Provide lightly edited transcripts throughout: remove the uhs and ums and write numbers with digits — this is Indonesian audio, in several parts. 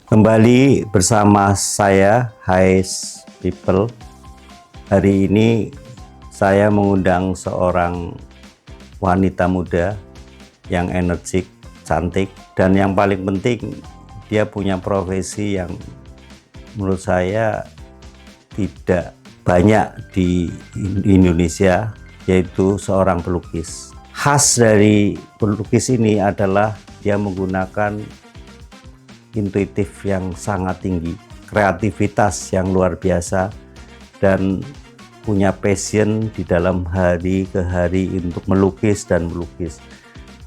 Kembali bersama saya, Hai People. Hari ini saya mengundang seorang wanita muda yang energik, cantik, dan yang paling penting dia punya profesi yang menurut saya tidak banyak di Indonesia, yaitu seorang pelukis. Khas dari pelukis ini adalah dia menggunakan intuitif yang sangat tinggi, kreativitas yang luar biasa, dan punya passion di dalam hari ke hari untuk melukis dan melukis.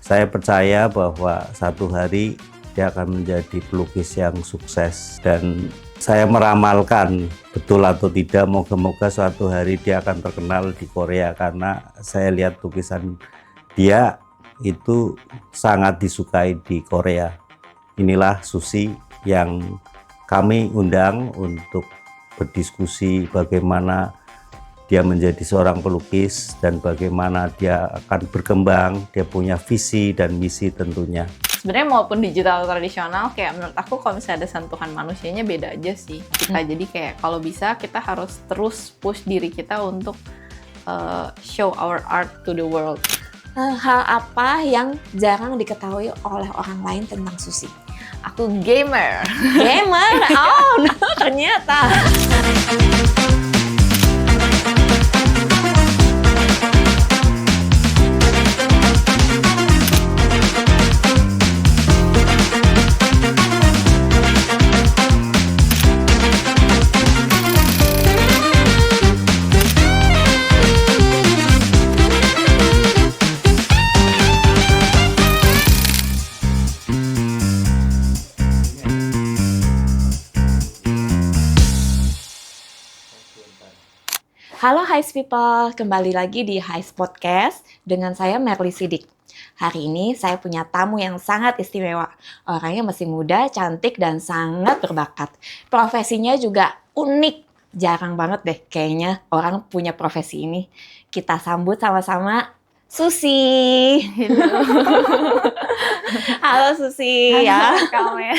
Saya percaya bahwa satu hari dia akan menjadi pelukis yang sukses, dan saya meramalkan, betul atau tidak, moga-moga suatu hari dia akan terkenal di Korea, karena saya lihat lukisan dia itu sangat disukai di Korea. Inilah Susi yang kami undang untuk berdiskusi bagaimana dia menjadi seorang pelukis dan bagaimana dia akan berkembang, dia punya visi dan misi tentunya. Sebenarnya maupun digital tradisional, kayak menurut aku kalau misalnya ada sentuhan manusianya beda aja sih kita. Jadi kayak kalau bisa kita harus terus push diri kita untuk show our art to the world. Hal apa yang jarang diketahui oleh orang lain tentang Susi? Aku gamer. Gamer? Oh, ternyata. Halo Highs People, kembali lagi di Highs Podcast dengan saya Merly Sidik. Hari ini saya punya tamu yang sangat istimewa. Orangnya masih muda, cantik, dan sangat berbakat. Profesinya juga unik. Jarang banget deh kayaknya orang punya profesi ini. Kita sambut sama-sama Susi. Halo Susi. Ya, kamu ya.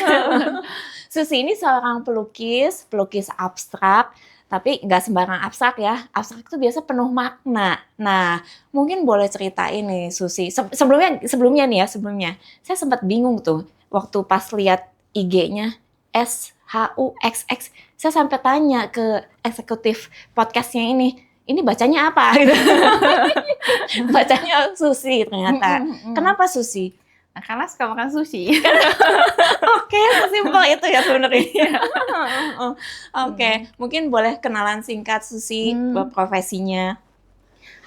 Susi ini seorang pelukis abstrak. Tapi nggak sembarang abstrak ya, abstrak itu biasa penuh makna. Nah, mungkin boleh ceritain nih Susi. Sebelumnya nih ya, saya sempat bingung tuh waktu pas lihat IG-nya SHUXX. Saya sampai tanya ke eksekutif podcastnya ini bacanya apa? Gitu. Bacanya Susi ternyata. Kenapa Susi? Nah, karena suka makan sushi. Oke, sesimpel itu ya sebenarnya. Oke, mungkin boleh kenalan singkat Susi profesinya.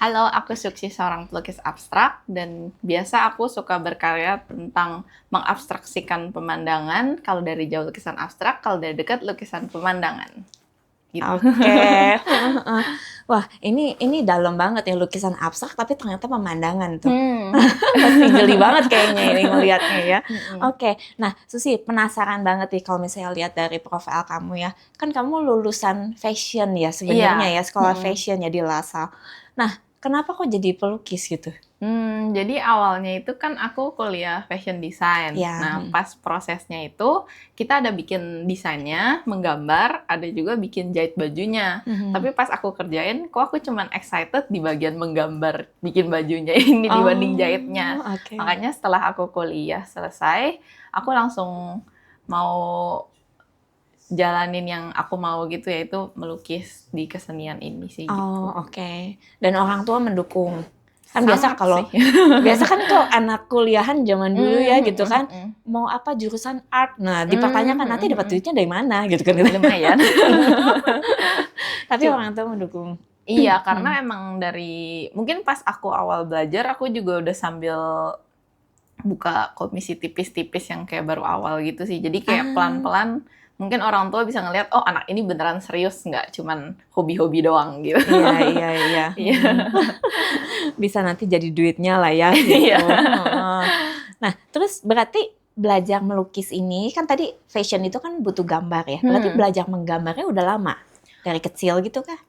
Halo, aku Susi, seorang pelukis abstrak, dan biasa aku suka berkarya tentang mengabstraksikan pemandangan. Kalau dari jauh lukisan abstrak, kalau dari dekat lukisan pemandangan. Gitu. Oke. Wah, ini dalam banget ya, lukisan abstrak tapi ternyata pemandangan tuh. Pasti geli banget kayaknya ini ngelihatnya ya. Oke. Nah, Susi penasaran banget nih kalau misalnya lihat dari profil kamu ya. Kan kamu lulusan fashion ya sebenarnya ya, sekolah fashion ya di LaSalle. Nah, kenapa kok jadi pelukis gitu? Jadi awalnya itu kan aku kuliah fashion design. Ya. Nah, pas prosesnya itu kita ada bikin desainnya, menggambar, ada juga bikin jahit bajunya. Tapi pas aku kerjain, kok aku cuman excited di bagian menggambar, bikin bajunya ini dibanding jahitnya. Okay. Makanya setelah aku kuliah selesai, aku langsung mau jalanin yang aku mau gitu, yaitu melukis di kesenian ini sih. Oh, oke. Dan orang tua mendukung. Kan Sangat biasa kan kalau anak kuliahan zaman dulu ya gitu kan, mau apa jurusan art. Nah, dipertanyakan nanti dapat duitnya dari mana gitu kan. Lumayan. Tapi orang tua mendukung. Iya, karena emang mungkin pas aku awal belajar, aku juga udah sambil buka komisi tipis-tipis yang kayak baru awal gitu sih. Jadi kayak pelan-pelan mungkin orang tua bisa ngelihat, oh anak ini beneran serius, nggak cuman hobi-hobi doang gitu. Iya. Bisa nanti jadi duitnya lah ya gitu. Nah, terus berarti belajar melukis ini, kan tadi fashion itu kan butuh gambar ya. Berarti belajar menggambarnya udah lama? Dari kecil gitu kah?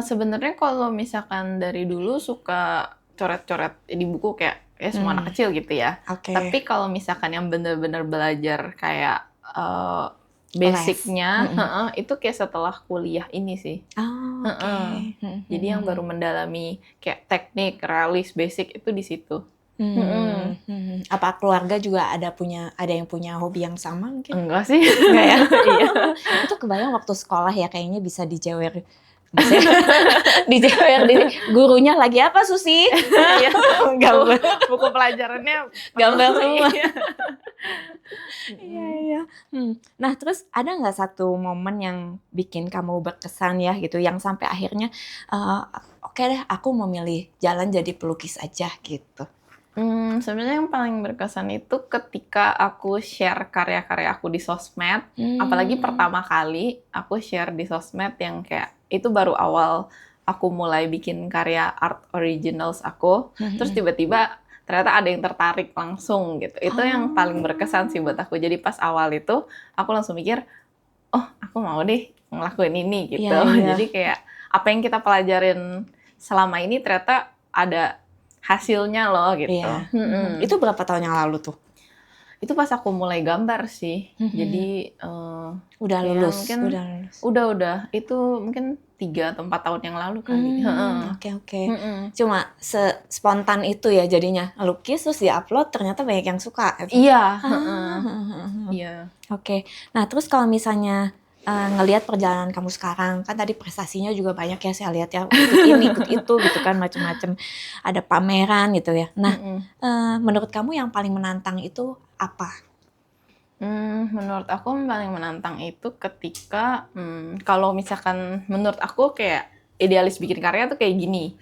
Sebenarnya kalau misalkan dari dulu suka coret-coret di buku kayak semua anak kecil gitu ya. Okay. Tapi kalau misalkan yang bener-bener belajar kayak basicnya Mm-mm. itu kayak setelah kuliah ini sih. Oh, oke. Jadi yang baru mendalami kayak teknik, realis, basic itu di situ. Apa keluarga juga ada yang punya hobi yang sama mungkin? Enggak sih. Enggak ya? Iya. Itu kebayang waktu sekolah ya kayaknya bisa dijewer. Maksudnya dijewer di gurunya lagi apa Susi? Iya. Gambar. Buku pelajarannya Gambar semua. Iya. Iya. Nah, terus ada nggak satu momen yang bikin kamu berkesan ya gitu, yang sampai akhirnya oke deh, aku memilih jalan jadi pelukis aja gitu. Sebenarnya yang paling berkesan itu ketika aku share karya-karya aku di sosmed, apalagi pertama kali aku share di sosmed yang kayak itu baru awal aku mulai bikin karya art originals aku, terus tiba-tiba ternyata ada yang tertarik langsung gitu. Itu yang paling berkesan sih buat aku. Jadi pas awal itu aku langsung mikir, oh aku mau deh ngelakuin ini gitu. Iya. Jadi kayak apa yang kita pelajarin selama ini ternyata ada hasilnya loh gitu. Iya. Itu berapa tahun yang lalu tuh? Itu pas aku mulai gambar sih. Jadi Udah ya lulus. mungkin udah itu mungkin 3 atau 4 tahun yang lalu kali. Oke. Cuma spontan itu ya jadinya lukis terus di-upload ternyata banyak yang suka. Iya. Iya. Oke. Nah, terus kalau misalnya ngelihat perjalanan kamu sekarang, kan tadi prestasinya juga banyak ya saya lihat ya, ikut ini, ikut itu gitu kan, macam-macam. Ada pameran gitu ya. Nah, menurut kamu yang paling menantang itu apa? Menurut aku yang paling menantang itu ketika kalau misalkan menurut aku kayak idealis bikin karya tuh kayak gini.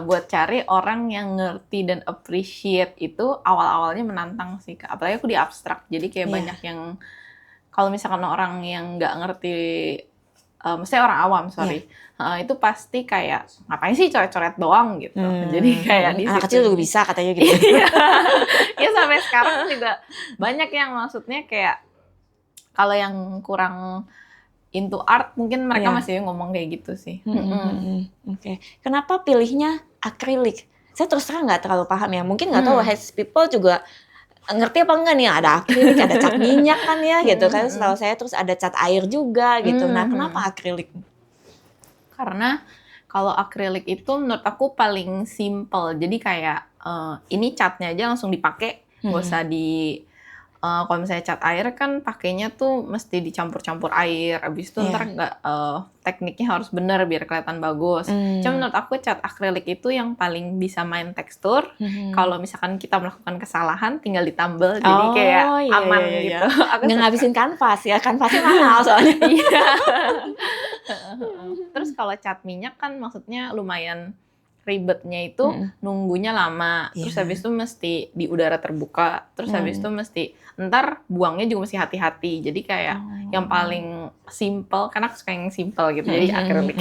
Buat cari orang yang ngerti dan appreciate itu awal-awalnya menantang sih. Apalagi aku di abstrak. Jadi kayak banyak yang kalau misalkan orang yang nggak ngerti, maksudnya orang awam, itu pasti kayak ngapain sih coret-coret doang gitu. Jadi kayak di anak situ. kecil juga bisa katanya gitu. Ya sampai sekarang juga banyak yang maksudnya kayak kalau yang kurang into art mungkin mereka masih ngomong kayak gitu sih. Oke. Kenapa pilihnya akrilik? Saya terus terang nggak terlalu paham ya. Mungkin nggak tahu Has People juga ngerti apa enggak nih, ada akrilik, ada cat minyak kan ya gitu kan, setahu saya, terus ada cat air juga gitu. Nah, kenapa akrilik? Karena kalau akrilik itu menurut aku paling simple. Jadi kayak ini catnya aja langsung dipakai, nggak usah kalau misalnya cat air kan pakainya tuh mesti dicampur-campur air, abis itu ntar nggak tekniknya harus bener biar kelihatan bagus. Cuma menurut aku cat akrilik itu yang paling bisa main tekstur. Kalau misalkan kita melakukan kesalahan tinggal ditambal, jadi kayak aman gitu. Nggak ngabisin kanvas ya, kanvasnya mahal soalnya. Terus kalau cat minyak kan maksudnya lumayan ribetnya itu nunggunya lama, terus habis itu mesti di udara terbuka, terus habis itu mesti ntar buangnya juga mesti hati-hati. Jadi kayak yang paling simple, karena aku suka yang simple gitu, jadi akrilik.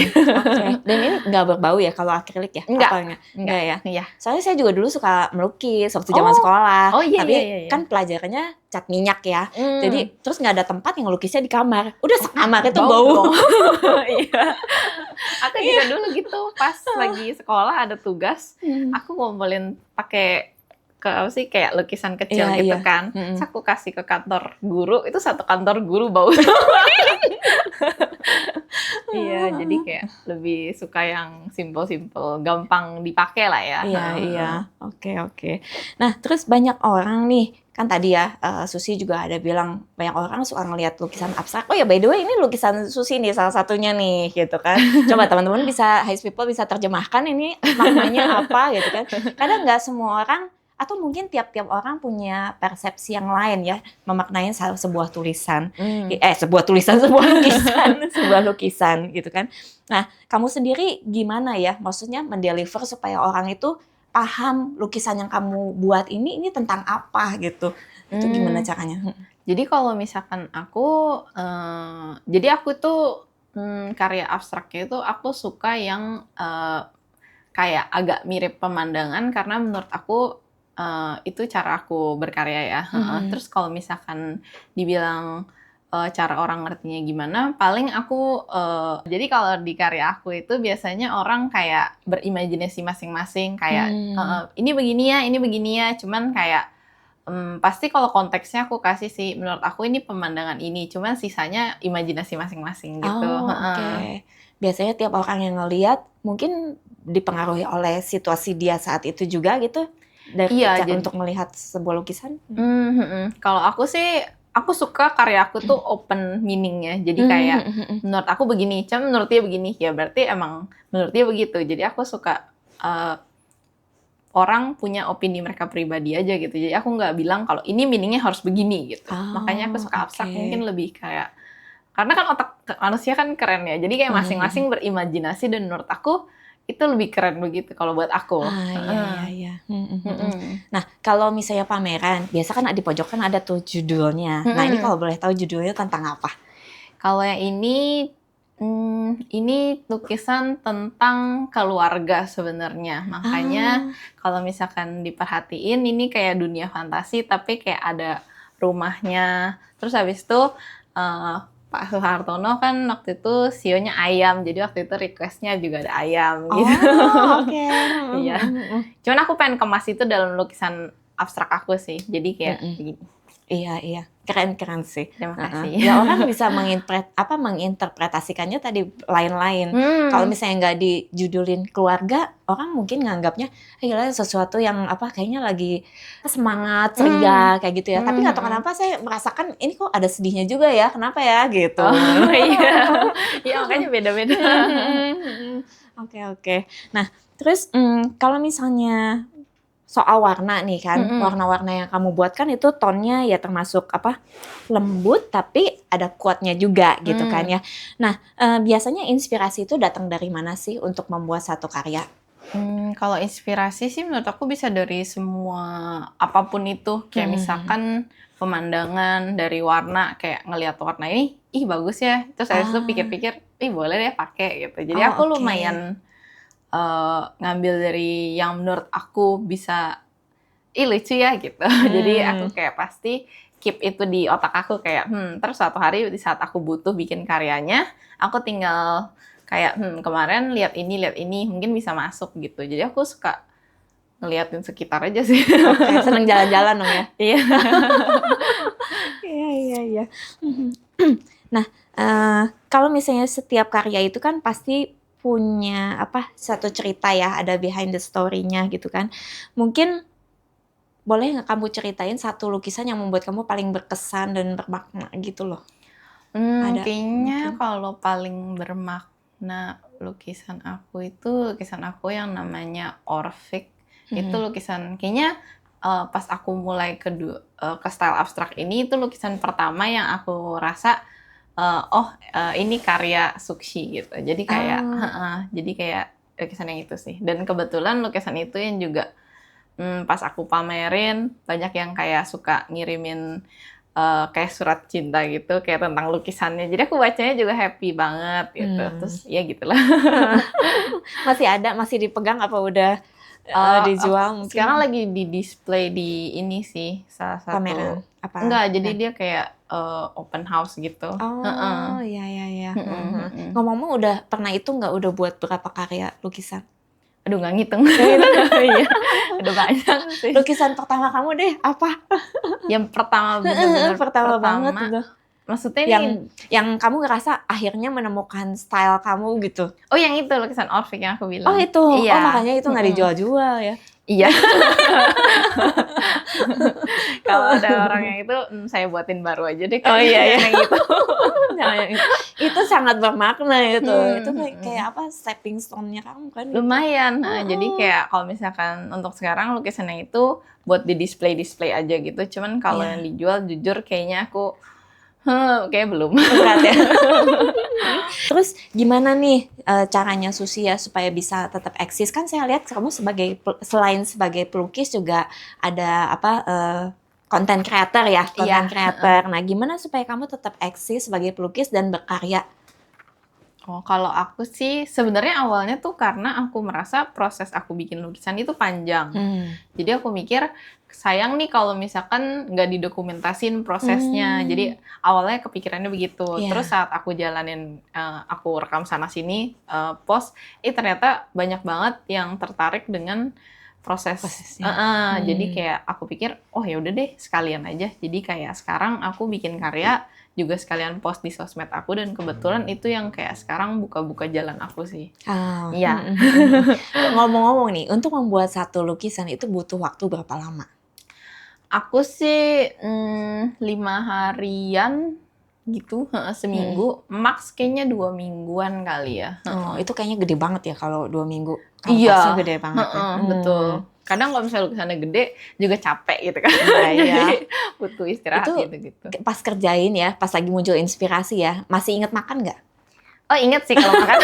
Dan ini nggak berbau ya kalau akrilik ya? Enggak ya? Iya. Soalnya saya juga dulu suka melukis waktu zaman sekolah, iya. kan pelajarannya cat minyak ya, jadi terus nggak ada tempat yang lukisnya di kamar, udah kamar itu bau. Iya. Aku juga dulu gitu pas lagi sekolah ada tugas, aku ngumpulin pakai apa sih kayak lukisan kecil gitu kan. Terus aku kasih ke kantor guru, itu satu kantor guru bau. Iya, jadi kayak lebih suka yang simple-simple, gampang dipakai lah ya. Iya. Oke. Nah, terus banyak orang nih, kan tadi ya Susi juga ada bilang banyak orang suka ngelihat lukisan abstrak. Oh ya, by the way ini lukisan Susi nih salah satunya nih gitu kan. Coba teman-teman Has People bisa terjemahkan ini maknanya apa gitu kan. Kadang nggak semua orang atau mungkin tiap-tiap orang punya persepsi yang lain ya memaknai sebuah tulisan, sebuah lukisan gitu kan. Nah, kamu sendiri gimana ya? Maksudnya mendeliver supaya orang itu paham lukisan yang kamu buat ini tentang apa gitu. Itu gimana caranya? Jadi kalau misalkan aku, jadi aku tuh karya abstraknya itu aku suka yang kayak agak mirip pemandangan karena menurut aku itu cara aku berkarya ya. Terus kalau misalkan dibilang cara orang ngertinya gimana, paling aku jadi kalau di karya aku itu biasanya orang kayak berimajinasi masing-masing kayak ini begini ya, cuman kayak pasti kalau konteksnya aku kasih sih, menurut aku ini pemandangan ini, cuman sisanya imajinasi masing-masing gitu. Oh, oke. Biasanya tiap orang yang ngelihat mungkin dipengaruhi oleh situasi dia saat itu juga gitu dari Iya, untuk melihat sebuah lukisan? Kalau aku sih, aku suka karya aku tuh open meaning-nya. Jadi kayak menurut aku begini, cuman menurut dia begini, ya berarti emang menurut dia begitu. Jadi aku suka orang punya opini mereka pribadi aja gitu. Jadi aku nggak bilang kalau ini meaning-nya harus begini gitu. Makanya aku suka abstrak, mungkin lebih kayak karena kan otak manusia kan keren ya. Jadi kayak masing-masing berimajinasi dan menurut aku itu lebih keren begitu kalau buat aku. Iya. Nah, kalau misalnya pameran, biasa kan di pojok kan ada tuh judulnya. Nah, ini kalau boleh tahu judulnya tentang apa? Kalau yang ini lukisan tentang keluarga sebenarnya. Makanya kalau misalkan diperhatiin ini kayak dunia fantasi tapi kayak ada rumahnya. Terus habis itu Pak Soehartono kan waktu itu sionya ayam. Jadi waktu itu request-nya juga ada ayam gitu. Oke. Iya. Cuman aku pengen kemas itu dalam lukisan abstrak aku sih. Jadi kayak begini. Iya. Keren sih. Terima kasih. Ya orang bisa menginterpretasikannya tadi lain-lain. Kalau misalnya nggak dijudulin keluarga, orang mungkin nganggapnya gila sesuatu yang kayaknya lagi semangat, ceria kayak gitu ya. Tapi nggak tahu kenapa saya merasakan ini kok ada sedihnya juga ya. Kenapa ya gitu. Iya. Iya makanya beda-beda. Oke. Nah, terus kalau misalnya soal warna nih kan, warna-warna yang kamu buat kan itu tonnya ya termasuk lembut tapi ada kuatnya juga gitu kan ya. Nah, biasanya inspirasi itu datang dari mana sih untuk membuat satu karya? Kalau inspirasi sih menurut aku bisa dari semua apapun itu, kayak misalkan pemandangan dari warna, kayak ngelihat warna ini, ih bagus ya, terus habis itu pikir-pikir, ih boleh deh pakai gitu. Jadi aku lumayan ngambil dari yang menurut aku bisa lucu ya gitu. Jadi aku kayak pasti keep itu di otak aku kayak terus suatu hari di saat aku butuh bikin karyanya, aku tinggal kayak kemarin lihat ini mungkin bisa masuk gitu. Jadi aku suka ngeliatin sekitar aja sih. Oke, seneng jalan-jalan dong ya. Iya. Iya. Nah, kalau misalnya setiap karya itu kan pasti punya satu cerita ya, ada behind the story-nya gitu kan. Mungkin boleh nggak kamu ceritain satu lukisan yang membuat kamu paling berkesan dan bermakna gitu loh? Kayaknya kalau paling bermakna lukisan aku yang namanya Orphik. Itu lukisan kayaknya pas aku mulai ke style abstrak ini itu lukisan pertama yang aku rasa ini karya Suksi gitu. Jadi kayak lukisan yang itu sih. Dan kebetulan lukisan itu yang juga pas aku pamerin banyak yang kayak suka ngirimin kayak surat cinta gitu, kayak tentang lukisannya. Jadi aku bacanya juga happy banget gitu. Terus ya gitulah. Masih dipegang apa udah dijual mungkin? Sekarang lagi di display di ini sih, salah satu pameran apa? Enggak, jadi dia kayak open house gitu. Iya. Ngomong-ngomong udah pernah udah buat berapa karya lukisan? Aduh nggak ngitung. Iya, udah banyak sih. Lukisan pertama kamu deh apa? Yang pertama bener-bener pertama banget itu. Maksudnya yang kamu ngerasa akhirnya menemukan style kamu gitu. Oh yang itu lukisan Orphik yang aku bilang. Oh itu, iya. Makanya itu nggak dijual-jual ya. Iya. Kalau ada orang yang itu saya buatin baru aja deh. Iya. Yang gitu. Itu sangat bermakna itu. Itu kayak stepping stone-nya kamu kan. Lumayan. Jadi kayak kalau misalkan untuk sekarang lukisannya itu buat di display aja gitu. Cuman kalau yang dijual jujur kayaknya aku kayak belum. Berat ya. Terus gimana nih caranya Susi ya supaya bisa tetap eksis? Kan saya lihat kamu selain sebagai pelukis juga ada content creator ya, creator. Nah, gimana supaya kamu tetap eksis sebagai pelukis dan berkarya? Oh, kalau aku sih sebenarnya awalnya tuh karena aku merasa proses aku bikin lukisan itu panjang. Jadi aku mikir sayang nih kalau misalkan nggak didokumentasin prosesnya. Jadi awalnya kepikirannya begitu. Terus saat aku jalanin, aku rekam sana sini, post, ternyata banyak banget yang tertarik dengan Prosesnya. Jadi kayak aku pikir, oh ya udah deh sekalian aja. Jadi kayak sekarang aku bikin karya juga sekalian post di sosmed aku, dan kebetulan itu yang kayak sekarang buka-buka jalan aku sih. Oh. Iya. Ngomong-ngomong nih, untuk membuat satu lukisan itu butuh waktu berapa lama? Aku sih 5 harian gitu, seminggu, max kayaknya 2 mingguan kali ya. Oh, itu kayaknya gede banget ya kalau 2 minggu. Iya, Kanvasnya gede banget ya. betul. Kadang kalau misalnya lukisannya gede juga capek gitu kan. Iya. Jadi butuh istirahat Itu gitu. pas kerjain ya, pas lagi muncul inspirasi ya, masih inget makan nggak? Oh, inget sih kalau makan.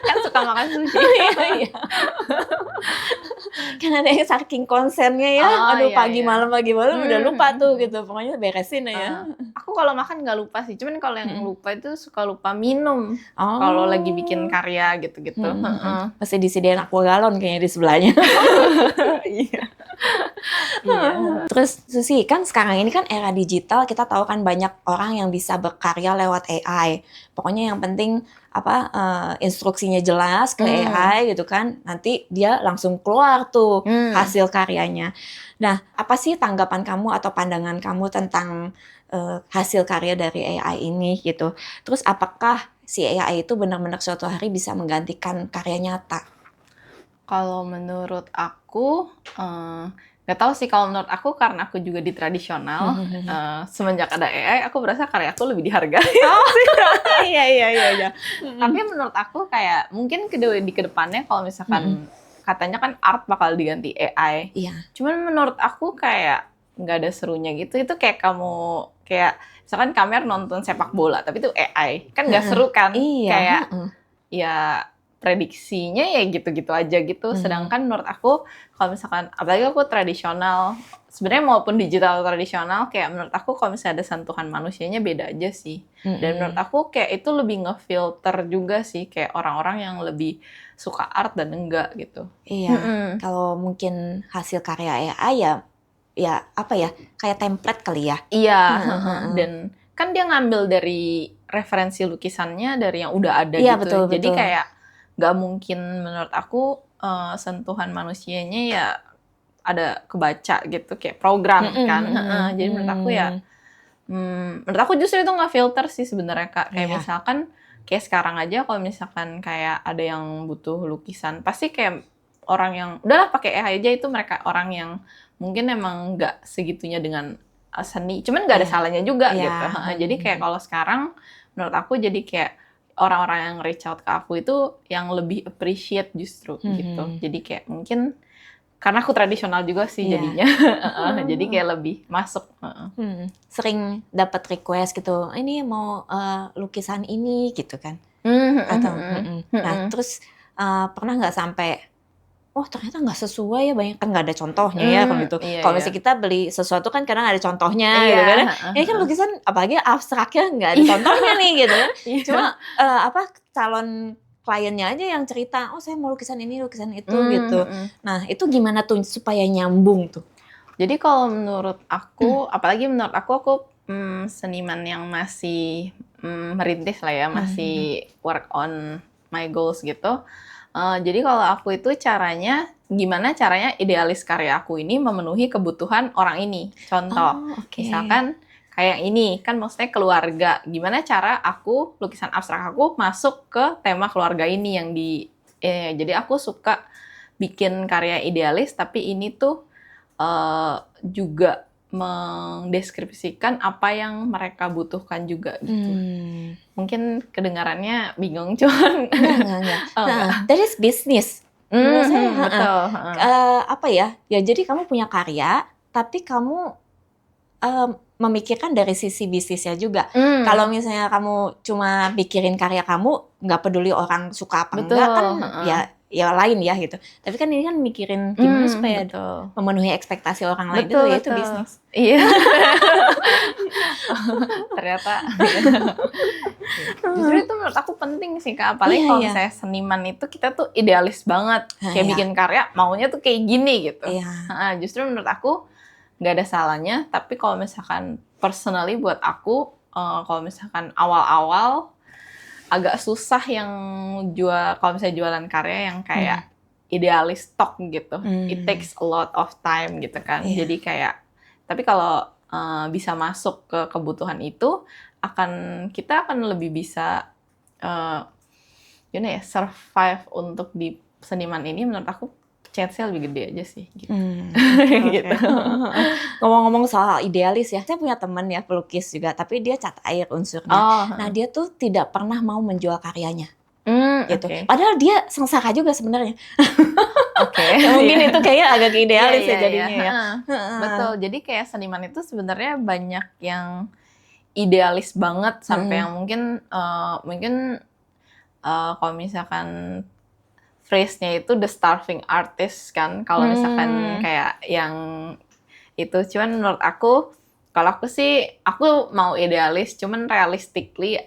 Kan suka makan sushi. Iya. Kan ada yang saking konsennya ya, Oh, aduh iya, pagi iya. malam udah lupa tuh gitu, pokoknya beresin ya. Aku kalau makan nggak lupa sih, cuman kalau yang lupa itu suka lupa minum. Oh. Kalau lagi bikin karya gitu-gitu. Mesti disediain aqua galon kayaknya di sebelahnya. Iya. Terus Susi, kan sekarang ini kan era digital, kita tahu kan banyak orang yang bisa berkarya lewat AI. Pokoknya yang penting instruksinya jelas ke AI gitu kan, nanti dia langsung keluar tuh hasil karyanya. Nah, apa sih tanggapan kamu atau pandangan kamu tentang hasil karya dari AI ini gitu? Terus apakah si AI itu benar-benar suatu hari bisa menggantikan karya nyata? Kalau menurut aku, nggak tahu sih, kalau menurut aku karena aku juga di tradisional, semenjak ada AI, aku berasa karya aku lebih dihargai. Iya. Tapi menurut aku kayak mungkin di kedepannya kalau misalkan katanya kan art bakal diganti AI. Iya. Cuman menurut aku kayak nggak ada serunya gitu. Itu kayak kayak misalkan Kamer nonton sepak bola, tapi itu AI. Kan nggak seru kan? Iya. Kayak ya prediksinya ya gitu-gitu aja gitu. Sedangkan menurut aku kalau misalkan, apalagi aku tradisional, sebenarnya maupun digital atau tradisional, kayak menurut aku kalau misalnya ada sentuhan manusianya beda aja sih. Dan menurut aku kayak itu lebih ngefilter juga sih, kayak orang-orang yang lebih suka art dan enggak gitu. Iya. Kalau mungkin hasil karya AI ya apa ya, kayak template kali ya. Iya. Dan kan dia ngambil dari referensi lukisannya dari yang udah ada Iya, gitu. betul. Jadi kayak nggak mungkin menurut aku sentuhan manusianya ya ada kebaca gitu, kayak program kan. Jadi menurut aku ya, menurut aku justru itu nggak filter sih sebenarnya Kak. Kayak misalkan kayak sekarang aja kalau misalkan kayak ada yang butuh lukisan, pasti kayak orang yang udahlah pakai AI aja, itu mereka orang yang mungkin emang nggak segitunya dengan seni, cuman nggak ada salahnya juga gitu. Jadi kayak kalau sekarang menurut aku jadi kayak orang-orang yang reach out ke aku itu yang lebih appreciate justru gitu. Jadi kayak mungkin karena aku tradisional juga sih jadinya. Jadi kayak lebih masuk. Sering dapat request gitu, ini mau lukisan ini gitu kan? Atau nah terus pernah nggak sampai, oh ternyata nggak sesuai ya, banyak kan nggak ada contohnya ya kalau gitu. Kalau misalnya kita beli sesuatu kan kadang ada contohnya gitu kan. Ini kan lukisan apalagi abstraknya nggak ada contohnya nih gitu kan. Cuma calon kliennya aja yang cerita, oh saya mau lukisan ini, lukisan itu gitu. Nah itu gimana tuh supaya nyambung tuh? Jadi kalau menurut aku, apalagi menurut aku seniman yang masih merintis lah ya, masih work on my goals gitu. Jadi kalau aku itu gimana caranya idealis karya aku ini memenuhi kebutuhan orang ini. Contoh, misalkan kayak ini, kan maksudnya keluarga. Gimana cara lukisan abstrak aku masuk ke tema keluarga ini yang jadi aku suka bikin karya idealis, tapi ini tuh juga mendeskripsikan apa yang mereka butuhkan juga gitu. Mungkin kedengarannya bingung, cuman enggak. That is business. Menurut saya, betul. apa ya? Ya jadi kamu punya karya, tapi kamu memikirkan dari sisi bisnisnya juga. Kalau misalnya kamu cuma pikirin karya kamu, nggak peduli orang suka apa enggak kan, ya lain ya gitu. Tapi kan ini kan mikirin gimana supaya memenuhi ekspektasi orang lain, itu bisnis. Iya. Ternyata. Justru itu menurut aku penting sih Kak. Apalagi kalau misalnya seniman itu kita tuh idealis banget. Kayak bikin karya maunya tuh kayak gini gitu. Justru menurut aku nggak ada salahnya. Tapi kalau misalkan personally buat aku, kalau misalkan awal-awal agak susah yang kalau misalnya jualan karya yang kayak idealis talk gitu. It takes a lot of time gitu kan. Iya. Jadi kayak, tapi kalau bisa masuk ke kebutuhan itu, kita akan lebih bisa survive untuk di seniman ini. Menurut aku chance-nya lebih gede aja sih. Gitu. Gitu. Ngomong-ngomong soal idealis ya, saya punya teman ya pelukis juga, tapi dia cat air unsurnya. Oh, Nah dia tuh tidak pernah mau menjual karyanya. Gitu. oke. Padahal dia sengsara juga sebenarnya. Oke. Ya, mungkin itu kayak agak idealis Iya, ya jadinya iya. ya. Betul. Jadi kayak seniman itu sebenarnya banyak yang idealis banget sampai yang mungkin kalau misalkan phrase-nya itu the starving artist kan. Kalau misalkan kayak yang itu, cuman menurut aku, kalau aku sih aku mau idealis, cuman realistically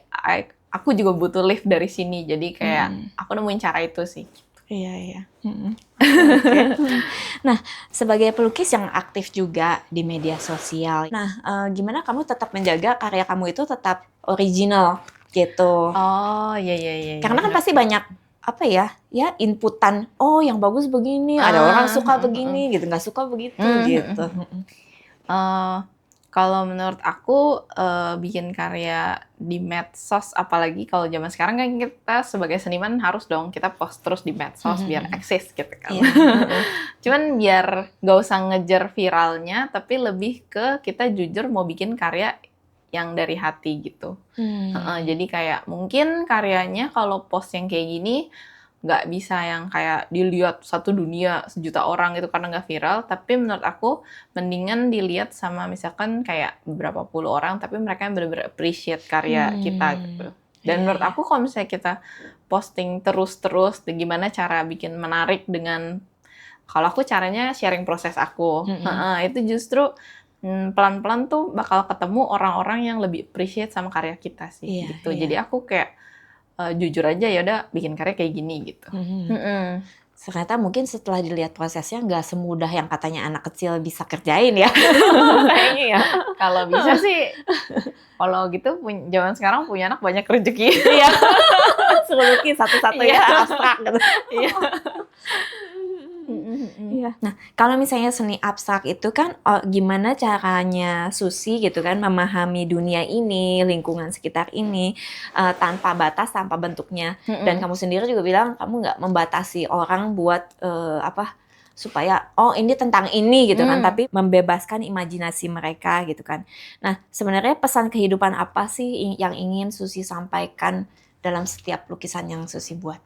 aku juga butuh lift dari sini. Jadi kayak aku nemuin cara itu sih. Iya. Oke. Nah, sebagai pelukis yang aktif juga di media sosial, nah gimana kamu tetap menjaga karya kamu itu tetap original gitu? Oh, iya. Karena kan pasti banyak apa ya inputan. Oh, yang bagus begini, ada orang suka begini gitu, nggak suka begitu gitu. Kalau menurut aku bikin karya di medsos, apalagi kalau zaman sekarang kan kita sebagai seniman harus dong kita post terus di medsos biar eksis gitu kan. Cuman biar nggak usah ngejar viralnya, tapi lebih ke kita jujur mau bikin karya yang dari hati gitu. Jadi kayak mungkin karyanya kalau post yang kayak gini nggak bisa yang kayak dilihat satu dunia, sejuta orang gitu karena nggak viral, tapi menurut aku mendingan dilihat sama misalkan kayak beberapa puluh orang, tapi mereka yang benar-benar appreciate karya kita gitu. Dan menurut aku kalau misalnya kita posting terus-terus, gimana cara bikin menarik dengan, kalau aku caranya sharing proses aku, itu justru pelan-pelan tuh bakal ketemu orang-orang yang lebih appreciate sama karya kita sih gitu. Jadi aku kayak jujur aja ya udah bikin karya kayak gini gitu. Ternyata mungkin setelah dilihat prosesnya nggak semudah yang katanya anak kecil bisa kerjain ya. Kayaknya ya. Kalau bisa sih, kalau gitu zaman sekarang punya anak banyak rezeki. Iya. Suruh lukis satu-satunya abstrak gitu. Iya. Nah, kalau misalnya seni abstrak itu kan gimana caranya Susi gitu kan memahami dunia ini, lingkungan sekitar ini tanpa batas, tanpa bentuknya. Dan kamu sendiri juga bilang kamu nggak membatasi orang buat supaya ini tentang ini gitu kan, tapi membebaskan imajinasi mereka gitu kan. Nah, sebenarnya pesan kehidupan apa sih yang ingin Susi sampaikan dalam setiap lukisan yang Susi buat?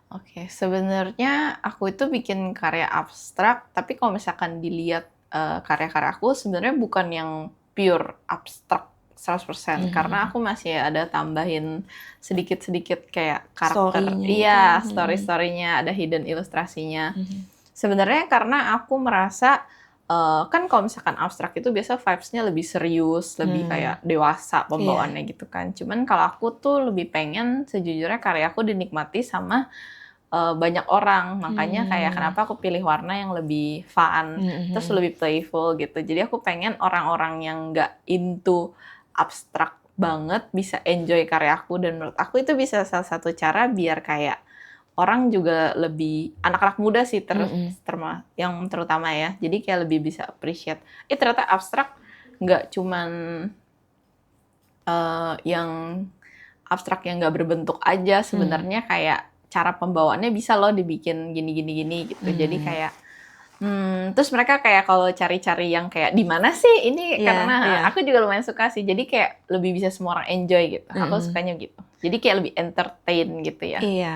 Oke, sebenarnya aku itu bikin karya abstrak, tapi kalau misalkan dilihat karya-karya aku sebenarnya bukan yang pure abstrak 100%, karena aku masih ada tambahin sedikit-sedikit kayak karakter. Story-nya Iya, itu. story-storynya, ada hidden ilustrasinya. Sebenarnya karena aku merasa kan kalau misalkan abstrak itu biasa vibes-nya lebih serius, lebih kayak dewasa pembawaannya gitu kan. Cuman kalau aku tuh lebih pengen sejujurnya karya aku dinikmati sama banyak orang. Makanya kayak kenapa aku pilih warna yang lebih fun, terus lebih playful gitu. Jadi aku pengen orang-orang yang nggak into abstrak banget bisa enjoy karya aku, dan menurut aku itu bisa salah satu cara biar kayak orang juga lebih, anak-anak muda sih yang terutama ya, jadi kayak lebih bisa appreciate ternyata abstrak nggak cuman yang abstrak yang nggak berbentuk aja, sebenarnya kayak cara pembawaannya bisa loh dibikin gini gitu. Jadi kayak terus mereka kayak kalau cari-cari yang kayak di mana sih ini, karena aku juga lumayan suka sih. Jadi kayak lebih bisa semua orang enjoy gitu. Aku sukanya gitu. Jadi kayak lebih entertain gitu ya. Iya.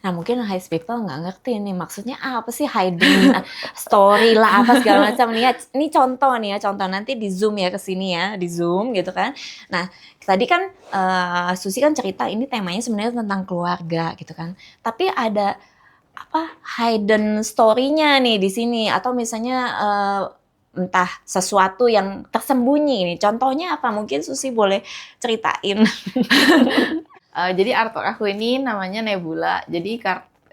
Nah, mungkin high people nggak ngerti nih maksudnya apa sih hidden story lah apa segala macam nih. Ini contoh nih ya, contoh nanti di zoom ya ke sini ya, di zoom gitu kan. Nah, tadi kan Susi kan cerita ini temanya sebenarnya tentang keluarga gitu kan. Tapi ada hidden story-nya nih di sini, atau misalnya entah sesuatu yang tersembunyi nih. Contohnya apa? Mungkin Susi boleh ceritain. Jadi artwork aku ini namanya Nebula. Jadi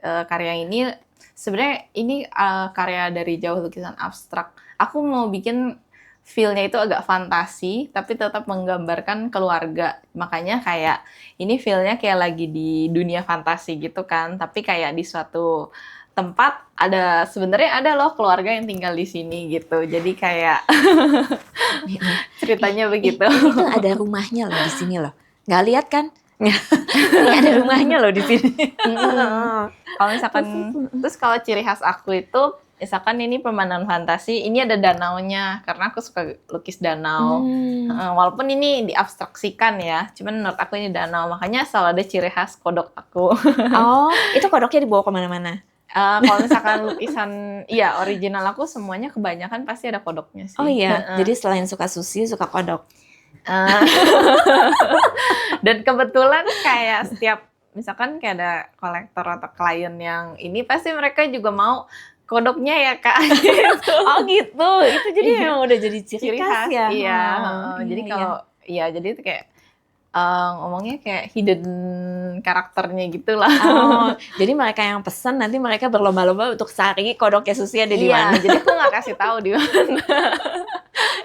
karya ini sebenarnya ini karya dari jauh lukisan abstrak. Aku mau bikin feel-nya itu agak fantasi, tapi tetap menggambarkan keluarga. Makanya kayak ini feel-nya kayak lagi di dunia fantasi gitu kan, tapi kayak di suatu tempat sebenarnya ada loh keluarga yang tinggal di sini gitu. Jadi kayak Nih, nih. ceritanya begitu. Ini tuh ada rumahnya loh di sini loh. Nggak lihat kan? Ini ada rumahnya loh di sini. Kalau misalkan terus kalau ciri khas aku itu misalkan ini pemandangan fantasi, ini ada danaunya karena aku suka lukis danau. Walaupun ini diabstraksikan ya, cuman menurut aku ini danau, makanya selalu ada ciri khas kodok aku. Oh, itu kodoknya dibawa kemana-mana? Kalau misalkan lukisan, iya original aku semuanya kebanyakan pasti ada kodoknya sih. Oh iya, jadi selain suka sushi, suka kodok. Eh, Dan kebetulan kayak setiap misalkan kayak ada kolektor atau klien yang ini pasti mereka juga mau kodoknya ya Kak. Gitu. Oh gitu, itu jadi Iya. memang udah jadi ciri Ciri khas khas ya. iya. Oh, Jadi iya, kalau iya jadi itu kayak ngomongnya kayak hidden karakternya gitu lah. Oh, jadi mereka yang pesan nanti mereka berlomba-lomba untuk cari kodoknya sushi ada di mana. Iya, jadi aku nggak kasih tahu di mana.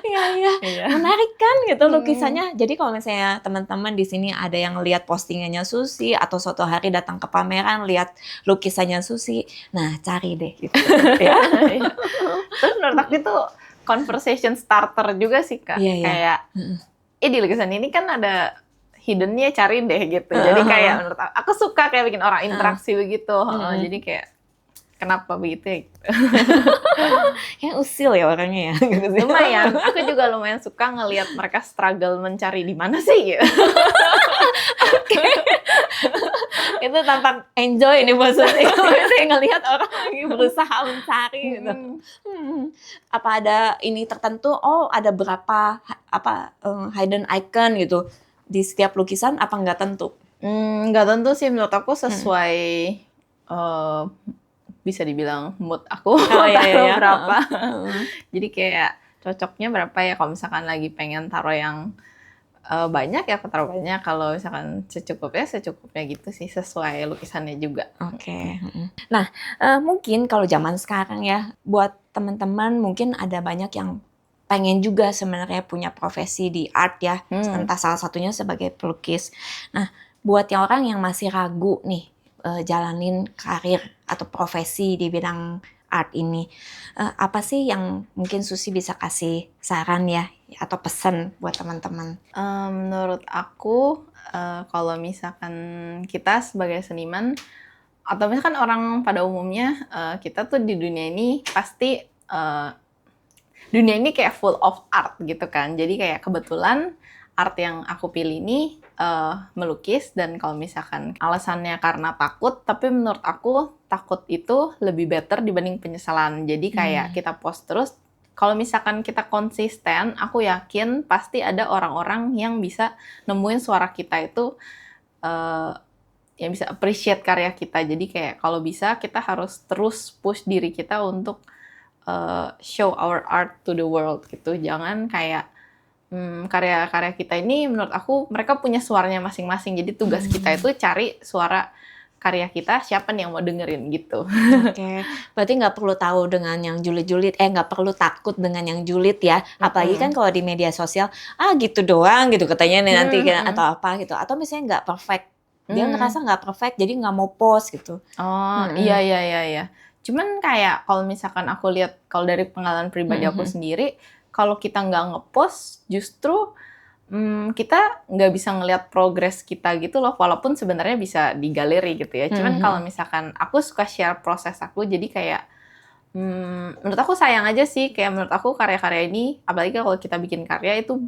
Iya, iya. Iya. Menarik kan gitu lukisannya. Jadi kalau misalnya teman-teman di sini ada yang lihat postingannya Susi atau suatu hari datang ke pameran lihat lukisannya Susi, nah cari deh gitu. Ya. Iya. Terus menurut aku itu conversation starter juga sih Kak. Iya, iya. Kayak, di lukisan ini kan ada hiddennya cari deh gitu. Jadi kayak menurut aku suka kayak bikin orang interaksi begitu. Jadi kayak kenapa begitu ya? Gitu. Kayak usil ya orangnya ya. Gitu sih. Lumayan, aku juga lumayan suka ngelihat mereka struggle mencari di mana sih gitu. Itu tampak enjoy nih buat Susi. Kalau saya ngelihat orang lagi berusaha mencari gitu. Apa ada ini tertentu? Oh, ada berapa hidden icon gitu di setiap lukisan? Apa nggak tentu? Nggak tentu sih menurut aku sesuai bisa dibilang mood aku Oh, iya, taruh iya. berapa. Jadi kayak cocoknya berapa ya kalau misalkan lagi pengen taruh yang banyak ya aku taruh banyak, kalau misalkan secukupnya gitu sih sesuai lukisannya juga. Oke. Nah, mungkin kalau zaman sekarang ya, buat teman-teman mungkin ada banyak yang pengen juga sebenarnya punya profesi di art ya, entah salah satunya sebagai pelukis. Nah, buat yang orang yang masih ragu nih jalanin karir atau profesi di bidang art ini, apa sih yang mungkin Susi bisa kasih saran ya atau pesan buat teman-teman? Menurut aku kalau misalkan kita sebagai seniman atau misalkan orang pada umumnya kita tuh di dunia ini pasti dunia ini kayak full of art gitu kan. Jadi kayak kebetulan art yang aku pilih ini melukis, dan kalau misalkan alasannya karena takut, tapi menurut aku takut itu lebih better dibanding penyesalan. Jadi kayak kita post terus, kalau misalkan kita konsisten, aku yakin pasti ada orang-orang yang bisa nemuin suara kita itu, yang bisa appreciate karya kita. Jadi kayak kalau bisa kita harus terus push diri kita untuk show our art to the world gitu. Jangan kayak karya-karya kita ini menurut aku mereka punya suaranya masing-masing. Jadi tugas kita itu cari suara karya kita, siapa nih yang mau dengerin gitu. Oke, berarti nggak perlu tahu dengan yang julid-julid, nggak perlu takut dengan yang julid ya. Apalagi kan kalau di media sosial, gitu doang gitu katanya nih nanti atau apa gitu. Atau misalnya nggak perfect, dia ngerasa nggak perfect, jadi nggak mau post gitu. Oh iya. Cuman kayak kalau misalkan aku lihat, kalau dari pengalaman pribadi aku sendiri, kalau kita nggak ngepost, justru kita nggak bisa ngelihat progres kita gitu loh, walaupun sebenarnya bisa di galeri gitu ya. Cuman kalau misalkan aku suka share proses aku, jadi kayak menurut aku sayang aja sih, kayak menurut aku karya-karya ini, apalagi kalau kita bikin karya itu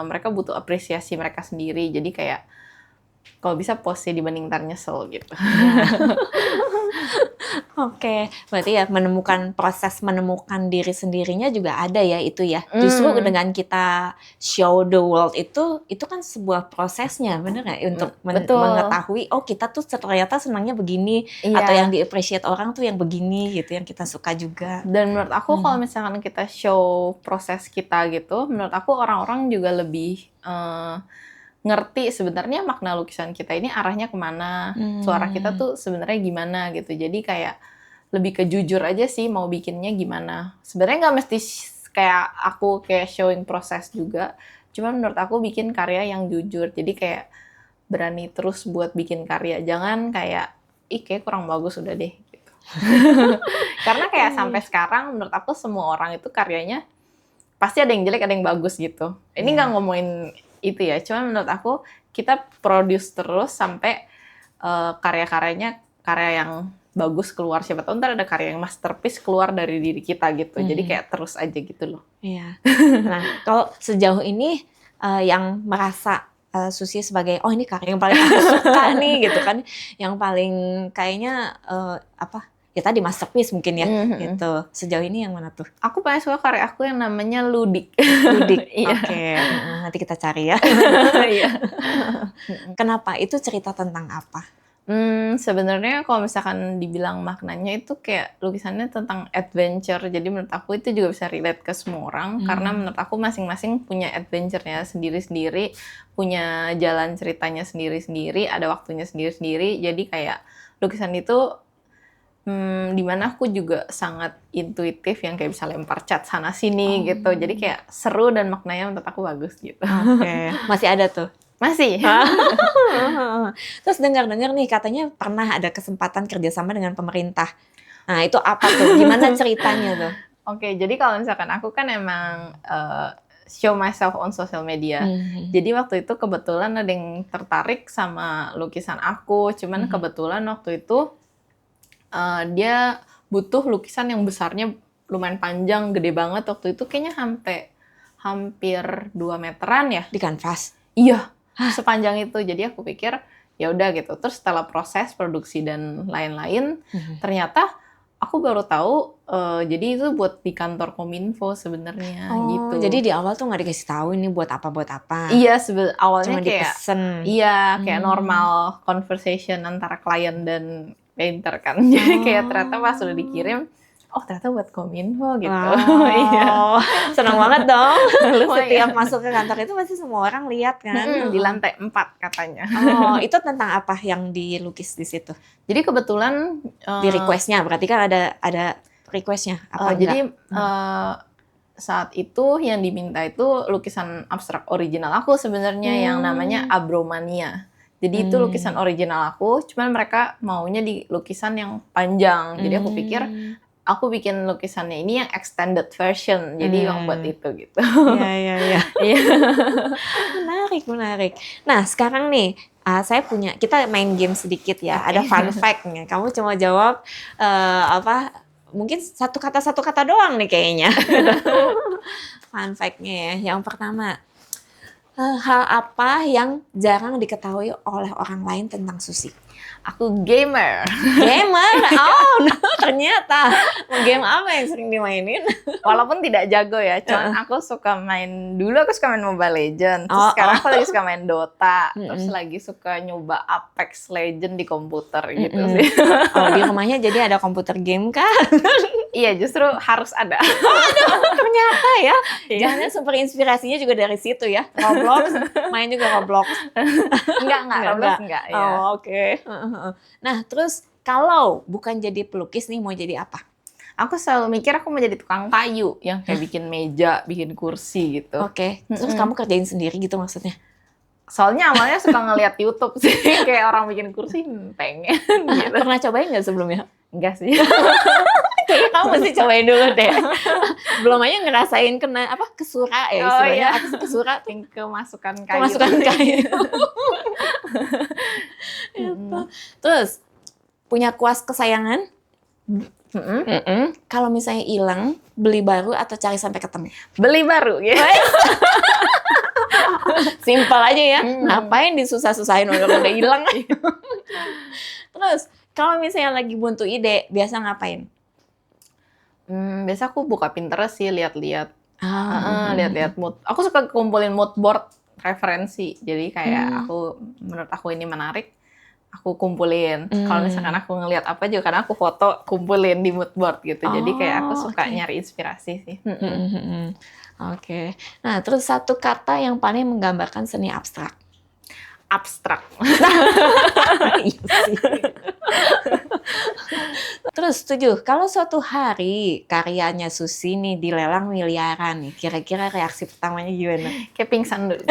mereka butuh apresiasi mereka sendiri, jadi kayak kalau bisa postnya dibanding ntar nyesel gitu. Oke, berarti ya proses menemukan diri sendirinya juga ada ya itu ya. Justru dengan kita show the world itu kan sebuah prosesnya, bener nggak? Untuk mengetahui, oh kita tuh ternyata senangnya begini, atau yang di-appreciate orang tuh yang begini gitu, yang kita suka juga. Dan menurut aku kalau misalkan kita show proses kita gitu, menurut aku orang-orang juga lebih ngerti sebenarnya makna lukisan kita ini arahnya kemana, suara kita tuh sebenarnya gimana gitu. Jadi kayak lebih ke jujur aja sih mau bikinnya gimana. Sebenarnya nggak mesti kayak aku kayak showing proses juga. Cuman menurut aku bikin karya yang jujur. Jadi kayak berani terus buat bikin karya. Jangan kayak, kayak kurang bagus udah deh. Gitu. Karena kayak sampai sekarang menurut aku semua orang itu karyanya pasti ada yang jelek, ada yang bagus gitu. Ini nggak ngomongin itu ya. Cuman menurut aku kita produce terus sampai karya-karyanya karya yang bagus keluar. Siapa tahu ntar ada karya yang masterpiece keluar dari diri kita gitu. Jadi kayak terus aja gitu loh. Iya. Nah, kalau sejauh ini yang merasa Susi sebagai ini karya yang paling aku suka nih gitu kan, yang paling kayaknya ya tadi masterpiece mungkin ya gitu. Sejauh ini yang mana tuh? Aku paling suka karya aku yang namanya Ludik. Ludik. Iya. Oke. Nanti kita cari ya. Iya. Kenapa? Itu cerita tentang apa? Sebenarnya kalau misalkan dibilang maknanya itu kayak lukisannya tentang adventure. Jadi menurut aku itu juga bisa relate ke semua orang. Karena menurut aku masing-masing punya adventure-nya sendiri-sendiri. Punya jalan ceritanya sendiri-sendiri. Ada waktunya sendiri-sendiri. Jadi kayak lukisan itu dimana aku juga sangat intuitif yang kayak bisa lempar cat sana sini gitu. Jadi kayak seru dan maknanya menurut aku bagus gitu. Oke. Masih ada tuh? Masih. Terus dengar-dengar nih katanya pernah ada kesempatan kerjasama dengan pemerintah. Nah itu apa tuh? Gimana ceritanya tuh? Oke, jadi kalau misalkan aku kan emang show myself on social media. Jadi waktu itu kebetulan ada yang tertarik sama lukisan aku. Cuman kebetulan waktu itu dia butuh lukisan yang besarnya lumayan panjang, gede banget. Waktu itu kayaknya hampir 2 meteran ya. Di kanvas? Iya. Sepanjang itu. Jadi aku pikir ya udah gitu. Terus setelah proses produksi dan lain-lain, ternyata aku baru tahu jadi itu buat di kantor Kominfo sebenarnya gitu. Jadi di awal tuh nggak dikasih tahu ini buat apa? Iya, awalnya Cuma kayak dipesen. Iya, kayak normal conversation antara klien dan painter kan. Jadi kayak ternyata pas udah dikirim, ternyata buat Kominfo gitu. Wow, Iya. senang banget dong. Lu Oh, setiap iya. masuk ke kantor itu pasti semua orang lihat kan. Di lantai 4 katanya. Itu tentang apa yang dilukis di situ? Jadi kebetulan Di request-nya, berarti kan ada request-nya apa jadi enggak? saat itu yang diminta itu lukisan abstrak original aku sebenarnya yang namanya Abromania. Jadi itu lukisan original aku, cuman mereka maunya di lukisan yang panjang. Jadi aku pikir aku bikin lukisannya ini yang extended version, jadi yang buat itu gitu. Iya. Menarik. Nah sekarang nih kita main game sedikit ya. Ada fun fact-nya. Kamu cuma jawab mungkin satu kata doang nih kayaknya. Fun fact-nya ya. Yang pertama, hal apa yang jarang diketahui oleh orang lain tentang Susi? Aku gamer. Gamer? Ternyata. Game apa yang sering dimainin? Walaupun tidak jago ya, cuman aku suka main Mobile Legends, terus sekarang aku lagi suka main Dota, terus lagi suka nyoba Apex Legends di komputer gitu sih. Di rumahnya jadi ada komputer game kah? Iya, justru harus ada. Ternyata ya. Jangan sumber inspirasinya juga dari situ ya. Roblox, main juga Roblox. Enggak, Roblox enggak. Ya. Oke. Nah, terus kalau bukan jadi pelukis nih, mau jadi apa? Aku selalu mikir aku mau jadi tukang kayu yang kayak bikin meja, bikin kursi gitu. Oke. Terus kamu kerjain sendiri gitu maksudnya? Soalnya awalnya suka ngeliat YouTube sih, kayak orang bikin kursi pengen gitu. Pernah cobain nggak sebelumnya? Enggak sih. Kayaknya kamu mesti cobain dulu deh. Belum aja ngerasain kesura ya istilahnya. Iya. Apa sih kesura? Kemasukan kayu. Kemasukan kayu. Terus punya kuas kesayangan? Kalau misalnya hilang, beli baru atau cari sampai ketemu? Beli baru ya. Simpel aja ya. Ngapain disusah-susahin udah hilang. Terus kalau misalnya lagi buntu ide, biasa ngapain? Biasa aku buka Pinterest sih, lihat-lihat. Lihat-lihat mood. Aku suka kumpulin mood board referensi. Jadi kayak menurut aku ini menarik, aku kumpulin. Kalau misalkan aku ngelihat apa juga, karena aku foto, kumpulin di mood board gitu. Jadi kayak aku suka nyari inspirasi sih. Oke. Nah, terus satu kata yang paling menggambarkan seni abstrak. Abstrak. Iya sih. Terus setuju, kalau suatu hari karyanya Susi nih dilelang miliaran nih, kira-kira reaksi pertamanya gimana? Kayak pingsan dulu.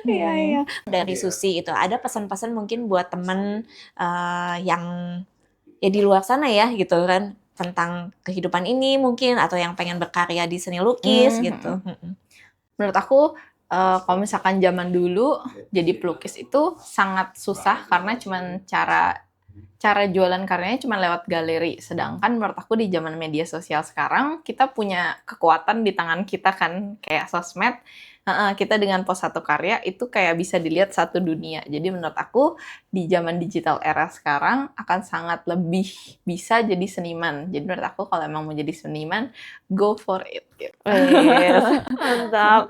Iya, iya. Dari Susi itu ada pesan-pesan mungkin buat temen yang ya di luar sana ya gitu kan, tentang kehidupan ini mungkin, atau yang pengen berkarya di seni lukis gitu. Menurut aku kalau misalkan zaman dulu jadi pelukis itu sangat susah karena cuman cara jualan karyanya cuma lewat galeri. Sedangkan menurut aku di zaman media sosial sekarang kita punya kekuatan di tangan kita kan, kayak sosmed. Kita dengan post satu karya itu kayak bisa dilihat satu dunia. Jadi menurut aku di zaman digital era sekarang akan sangat lebih bisa jadi seniman. Jadi menurut aku kalau emang mau jadi seniman, go for it gitu. Yes, mantap.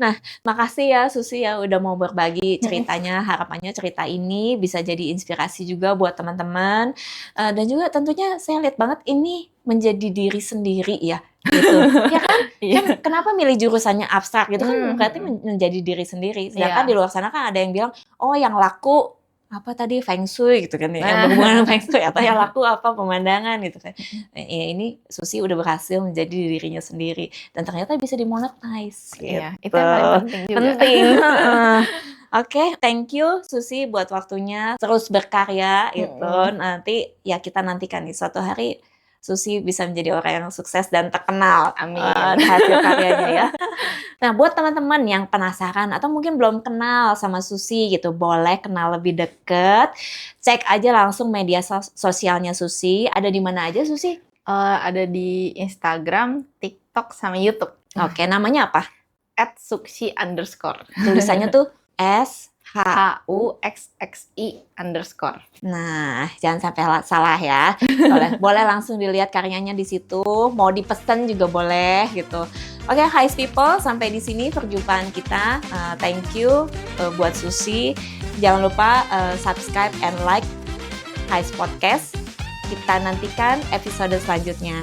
Nah, makasih ya Susi ya udah mau berbagi ceritanya. Harapannya cerita ini bisa jadi inspirasi juga buat teman-teman. Dan juga tentunya saya lihat banget ini menjadi diri sendiri ya, gitu. Ya kan? Iya. Kan kenapa milih jurusannya abstrak gitu kan berarti menjadi diri sendiri. Sedangkan Iya. di luar sana kan ada yang bilang, oh yang laku apa tadi Feng Shui gitu kan ya, yang berhubungan dengan Feng Shui, atau yang laku apa pemandangan gitu kan. Ya ini Susi udah berhasil menjadi dirinya sendiri dan ternyata bisa dimonetize. Iya, Gitu. itu yang paling penting juga. Penting. Oke, thank you Susi buat waktunya, terus berkarya gitu. Nanti ya kita nantikan nih suatu hari Susi bisa menjadi orang yang sukses dan terkenal. Amin. Hasil karyanya ya. Nah, buat teman-teman yang penasaran atau mungkin belum kenal sama Susi gitu, boleh kenal lebih deket. Cek aja langsung media sosialnya Susi. Ada di mana aja Susi? Ada di Instagram, TikTok, sama YouTube. Oke, namanya apa? @suksi_. Tulisannya tuh S H. HUXXI_. Nah, jangan sampai salah ya. Boleh langsung dilihat karyanya di situ. Mau dipesan juga boleh gitu. Oke, Heis people, sampai di sini perjumpaan kita. Thank you buat Susi. Jangan lupa subscribe and like Heis Podcast. Kita nantikan episode selanjutnya.